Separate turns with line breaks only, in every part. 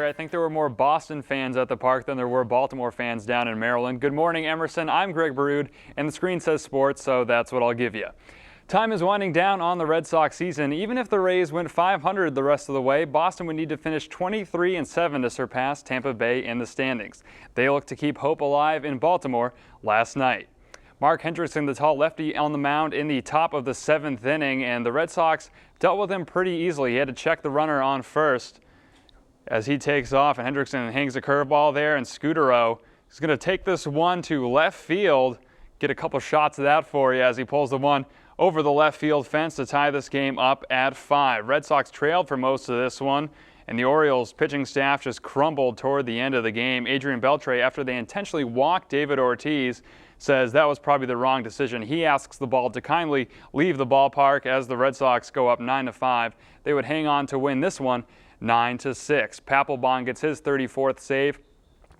I think there were more Boston fans at the park than there were Baltimore fans down in Maryland. Good morning, Emerson. I'm Greg Baroud, and the screen says sports, so that's what I'll give you. Time is winding down on the Red Sox season. Even if the Rays went 500 the rest of the way, Boston would need to finish 23-7 to surpass Tampa Bay in the standings. They look to keep hope alive in Baltimore last night. Mark Hendrickson, the tall lefty, on the mound in the top of the 7th inning, and the Red Sox dealt with him pretty easily. He had to check the runner on first as he takes off, and Hendrickson hangs a curveball there, and Scutaro is going to take this one to left field. Get a couple shots of that for you as he pulls the one over the left field fence to tie this game up at 5. Red Sox trailed for most of this one, and the Orioles pitching staff just crumbled toward the end of the game. Adrian Beltre, after they intentionally walked David Ortiz, says that was probably the wrong decision. He asks the ball to kindly leave the ballpark as the Red Sox go up 9-5. They would hang on to win this one 9-6. Papelbon gets his 34th save.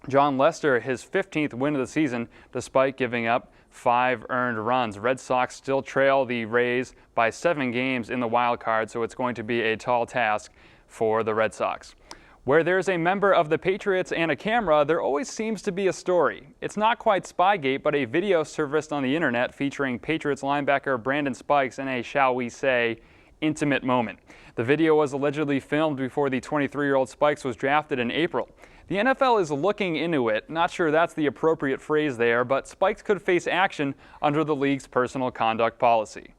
John Lester, his 15th win of the season, despite giving up 5 earned runs. Red Sox still trail the Rays by 7 games in the wild card, so it's going to be a tall task for the Red Sox. Where there's a member of the Patriots and a camera, there always seems to be a story. It's not quite Spygate, but a video surfaced on the internet featuring Patriots linebacker Brandon Spikes in a, shall we say, intimate moment. The video was allegedly filmed before the 23-year-old Spikes was drafted in April. The NFL is looking into it. Not sure that's the appropriate phrase there, but Spikes could face action under the league's personal conduct policy.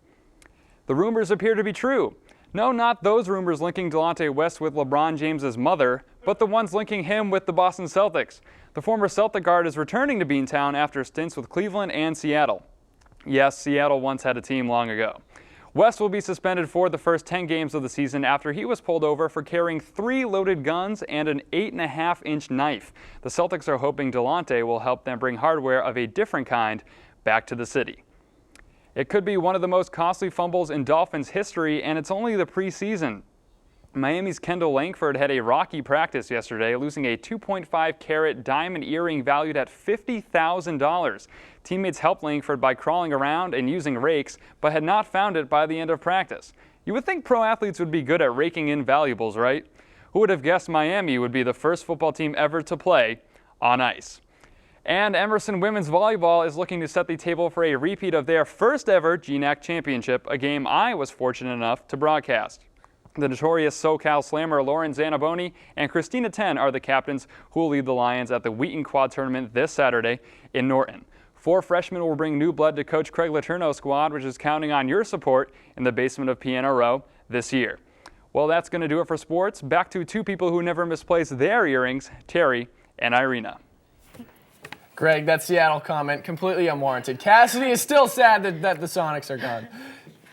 The rumors appear to be true. No, not those rumors linking Delonte West with LeBron James's mother, but the ones linking him with the Boston Celtics. The former Celtic guard is returning to Beantown after stints with Cleveland and Seattle. Yes, Seattle once had a team long ago. West will be suspended for the first 10 games of the season after he was pulled over for carrying 3 loaded guns and an 8.5-inch knife. The Celtics are hoping Delonte will help them bring hardware of a different kind back to the city. It could be one of the most costly fumbles in Dolphins history, and it's only the preseason. Miami's Kendall Langford had a rocky practice yesterday, losing a 2.5-carat diamond earring valued at $50,000. Teammates helped Langford by crawling around and using rakes, but had not found it by the end of practice. You would think pro athletes would be good at raking in valuables, right? Who would have guessed Miami would be the first football team ever to play on ice? And Emerson women's volleyball is looking to set the table for a repeat of their first ever GNAC championship, a game I was fortunate enough to broadcast. The notorious SoCal slammer Lauren Zanaboni and Christina Ten are the captains who will lead the Lions at the Wheaton Quad Tournament this Saturday in Norton. 4 freshmen will bring new blood to Coach Craig Letourneau's squad, which is counting on your support in the basement of Piano Row this year. Well, that's going to do it for sports. Back to 2 people who never misplace their earrings, Terry and Irina.
Greg, that Seattle comment, completely unwarranted. Cassidy is still sad that the Sonics are gone.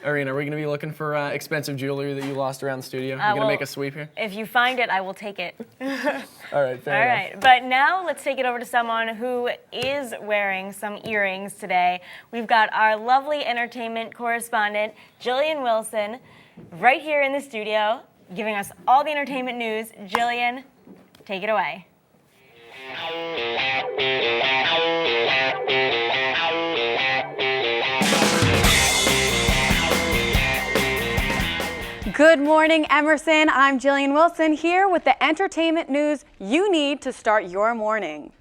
Irina, are we going to be looking for expensive jewelry that you lost around the studio? Are you going to make a sweep here?
If you find it, I will take it.
All right, fair enough.
All right, but now let's take it over to someone who is wearing some earrings today. We've got our lovely entertainment correspondent, Jillian Wilson, right here in the studio, giving us all the entertainment news. Jillian, take it away.
Good morning, Emerson. I'm Jillian Wilson here with the entertainment news you need to start your morning.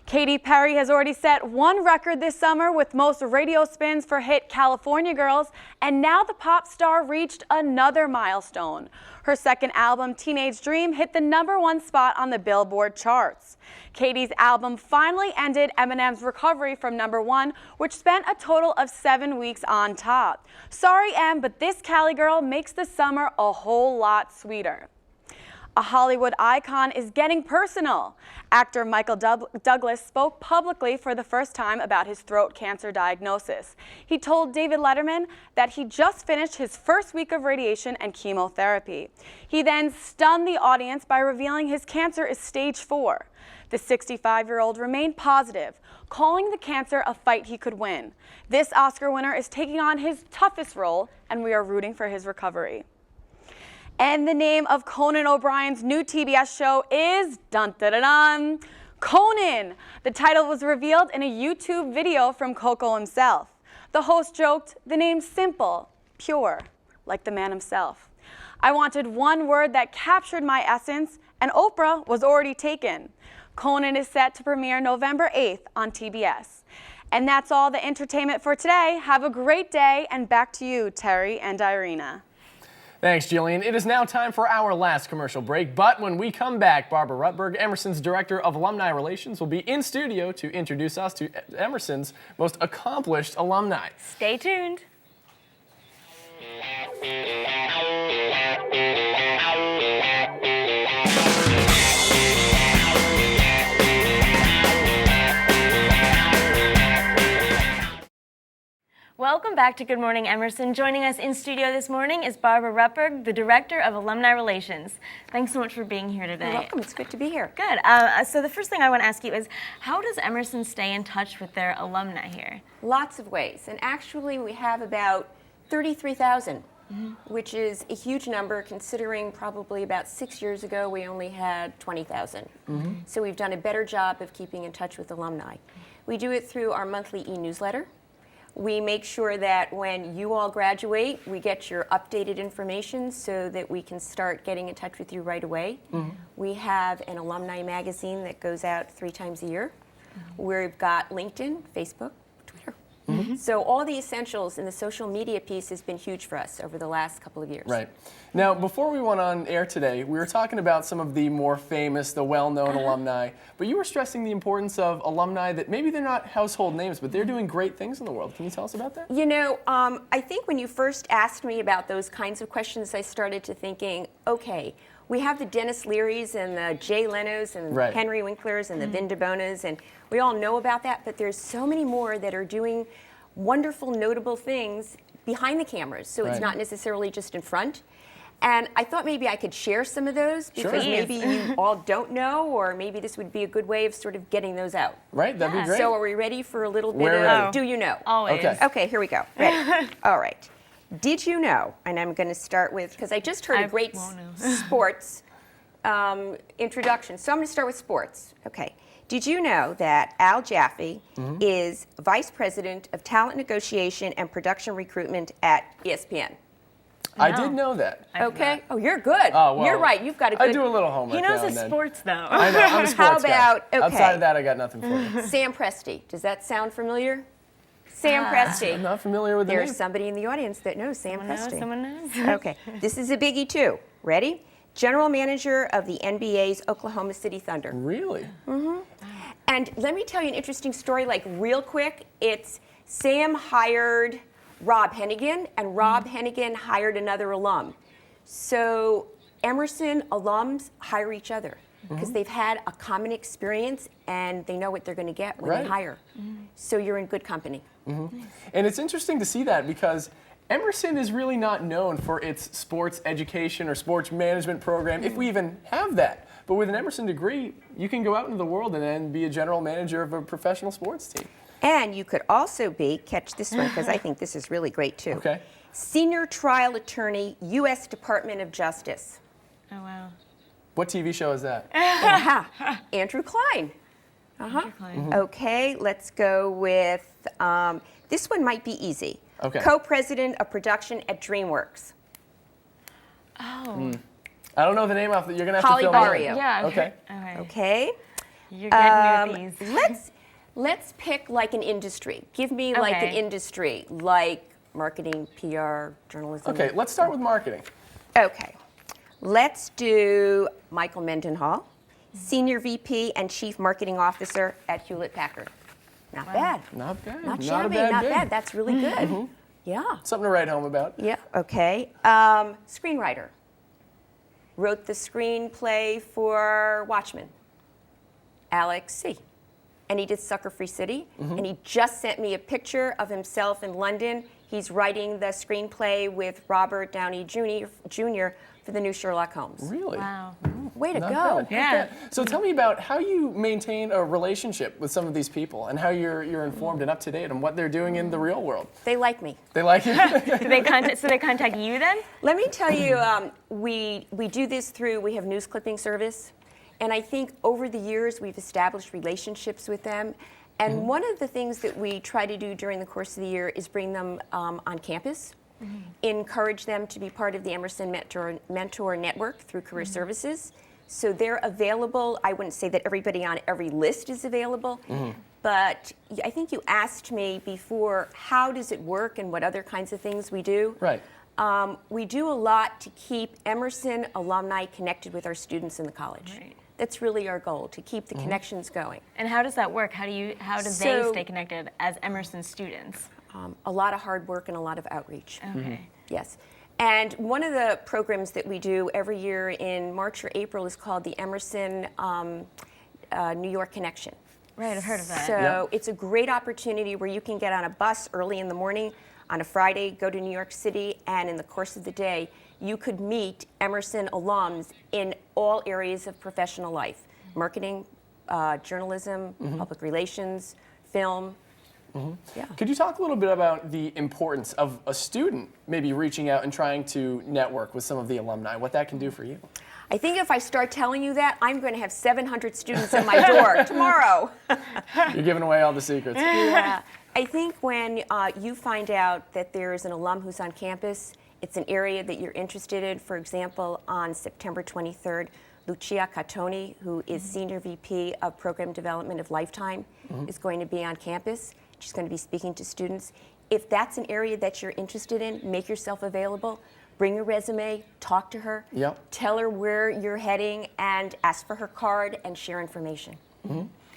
Katy Perry has already set 1 record this summer with most radio spins for hit California Girls, and now the pop star reached another milestone. Her second album, Teenage Dream, hit the #1 spot on the Billboard charts. Katy's album finally ended Eminem's recovery from #1, which spent a total of 7 weeks on top. Sorry, Em, but this Cali girl makes the summer a whole lot sweeter. A Hollywood icon is getting personal. Actor Michael Douglas spoke publicly for the first time about his throat cancer diagnosis. He told David Letterman that he just finished his first week of radiation and chemotherapy. He then stunned the audience by revealing his cancer is stage 4. The 65-year-old remained positive, calling the cancer a fight he could win. This Oscar winner is taking on his toughest role, and we are rooting for his recovery. And the name of Conan O'Brien's new TBS show is dun-dun-dun-dun, Conan. The title was revealed in a YouTube video from Coco himself. The host joked, "The name's simple, pure, like the man himself. I wanted one word that captured my essence, and Oprah was already taken. Conan is set to premiere November 8th on TBS. And that's all the entertainment for today. Have a great day, and back to you, Terry and Irina.
Thanks, Jillian. It is now time for our last commercial break, but when we come back, Barbara Rutberg, Emerson's Director of Alumni Relations, will be in studio to introduce us to Emerson's most accomplished alumni.
Stay tuned. Welcome back to Good Morning Emerson. Joining us in studio this morning is Barbara Rutberg, the Director of Alumni Relations. Thanks so much for being here today.
You're welcome. It's good to be here.
Good. So the first thing I want to ask you is, how does Emerson stay in touch with their alumni here?
Lots of ways. And actually, we have about 33,000, which is a huge number considering probably about 6 years ago we only had 20,000. So we've done a better job of keeping in touch with alumni. We do it through our monthly e-newsletter. We make sure that when you all graduate, we get your updated information so that we can start getting in touch with you right away. We have an alumni magazine that goes out 3 times a year. We've got LinkedIn, Facebook, Twitter. So all the essentials in the social media piece has been huge for us over the last couple of years.
Right. Now, before we went on air today, we were talking about some of the more famous, the well-known alumni, but you were stressing the importance of alumni that maybe they're not household names, but they're doing great things in the world. Can you tell us about that?
You know, I think when you first asked me about those kinds of questions, I started to thinking, okay, we have the Dennis Learys and the Jay Lenos and
Right.
Henry Winklers and the Vin DeBonas, and we all know about that, but there's so many more that are doing wonderful, notable things behind the cameras, so it's
Right.
not necessarily just in front. And I thought maybe I could share some of those because
Sure.
maybe you all don't know, or maybe this would be a good way of sort of getting those out.
Right? That'd be great.
So are we ready for a little bit
We're
of
ready.
Do You Know?
Always.
Okay.
Okay, here we go. Ready? All right. Did you know, and I'm going to start with, because I just heard
I
a great
won't know.
sports introduction. So I'm going to start with sports. Okay. Did you know that Al Jaffe is Vice President of Talent Negotiation and Production Recruitment at ESPN?
I did know that.
Okay. Oh, you're good.
Oh, well,
You're right. You've got a good.
I do a little homework
He knows
now
his
and then.
sports, though.
I know, I'm a sports
about-
guy.
okay.
Outside of that, I got nothing for you.
Sam Presti. Does that sound familiar? Sam Presti.
I'm not familiar with the
There's
name.
somebody in the audience that knows Sam Presti.
Someone knows.
Okay, this is a biggie too. Ready? General manager of the NBA's Oklahoma City Thunder.
Really?
And let me tell you an interesting story, like real quick. It's Sam hired Rob Hennigan, and Rob Hennigan hired another alum. So Emerson alums hire each other because they've had a common experience and they know what they're going to get when
Right.
they hire. So you're in good company.
And it's interesting to see that because Emerson is really not known for its sports education or sports management program, if we even have that. But with an Emerson degree, you can go out into the world and then be a general manager of a professional sports team.
And you could also be, catch this one because I think this is really great too.
Okay.
Senior trial attorney, U.S. Department of Justice.
Oh, wow.
What TV show is that?
Aha, Andrew Klein. Okay, let's go with, this one might be easy.
Okay.
Co-president of production at DreamWorks.
Oh.
I don't know the name off. You're gonna have
Holly
to fill me in.
Barrio.
Yeah.
Okay.
Okay.
Okay.
You're getting me with these.
Let's pick like an industry. Give me like an
Okay.
industry, like marketing, PR, journalism.
Okay, let's start with marketing.
Okay. Let's do Michael Mendenhall, Senior VP and Chief Marketing Officer at Hewlett-Packard. Not bad.
Not bad.
Not
a
shabby,
bad
not
gig.
bad. That's really good. Yeah.
Something to write home about.
Yeah, okay. Screenwriter. Wrote the screenplay for Watchmen. Alex C. And he did Sucker Free City. And he just sent me a picture of himself in London. He's writing the screenplay with Robert Downey Jr. for the new Sherlock Holmes.
Really?
Wow.
Way to
Not
go.
bad.
Yeah.
So tell me about how you maintain a relationship with some of these people and how you're informed and up to date on what they're doing in the real world.
They like me.
They like you?
So they contact you then?
Let me tell you, we do this through, we have news clipping service. And I think over the years, we've established relationships with them. And one of the things that we try to do during the course of the year is bring them on campus, encourage them to be part of the Emerson Mentor Network through Career Services. So they're available. I wouldn't say that everybody on every list is available, but I think you asked me before, how does it work and what other kinds of things we do?
Right.
We do a lot to keep Emerson alumni connected with our students in the college.
Right.
That's really our goal, to keep the connections going.
And how does that work? How do they stay connected as Emerson students?
A lot of hard work and a lot of outreach.
Okay.
Yes. And one of the programs that we do every year in March or April is called the Emerson New York Connection.
Right, I've heard of that.
So it's a great opportunity where you can get on a bus early in the morning on a Friday, go to New York City, and in the course of the day, you could meet Emerson alums in all areas of professional life: marketing, journalism, public relations, film. Yeah.
Could you talk a little bit about the importance of a student maybe reaching out and trying to network with some of the alumni, what that can do for you?
I think if I start telling you that, I'm going to have 700 students at my door tomorrow.
You're giving away all the secrets.
Yeah. I think when you find out that there's an alum who's on campus, it's an area that you're interested in. For example, on September 23rd, Lucia Catoni, who is Senior VP of Program Development of Lifetime, is going to be on campus. She's going to be speaking to students. If that's an area that you're interested in, make yourself available. Bring your resume, talk to her, tell her where you're heading, and ask for her card and share information.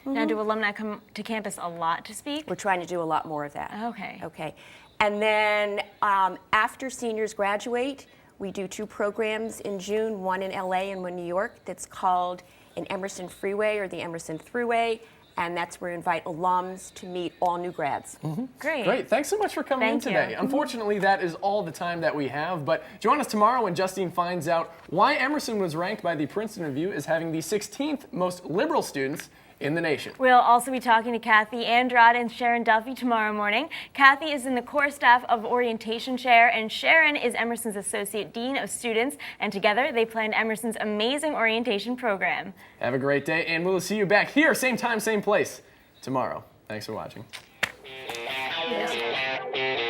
Now, do alumni come to campus a lot to speak?
We're trying to do a lot more of that.
Okay.
Okay. And then after seniors graduate, we do 2 programs in June, one in LA and one in New York, that's called an Emerson Freeway or the Emerson Thruway. And that's where we invite alums to meet all new grads.
Great.
Great. Thanks so much for coming in
Thank you.
today. Unfortunately, that is all the time that we have, but join us tomorrow when Justine finds out why Emerson was ranked by the Princeton Review as having the 16th most liberal students in the nation.
We'll also be talking to Kathy Andrade and Sharon Duffy tomorrow morning. Kathy is in the core staff of Orientation Chair, and Sharon is Emerson's Associate Dean of Students, and together they planned Emerson's amazing orientation program.
Have a great day, and we'll see you back here, same time, same place, tomorrow. Thanks for watching.
Yeah.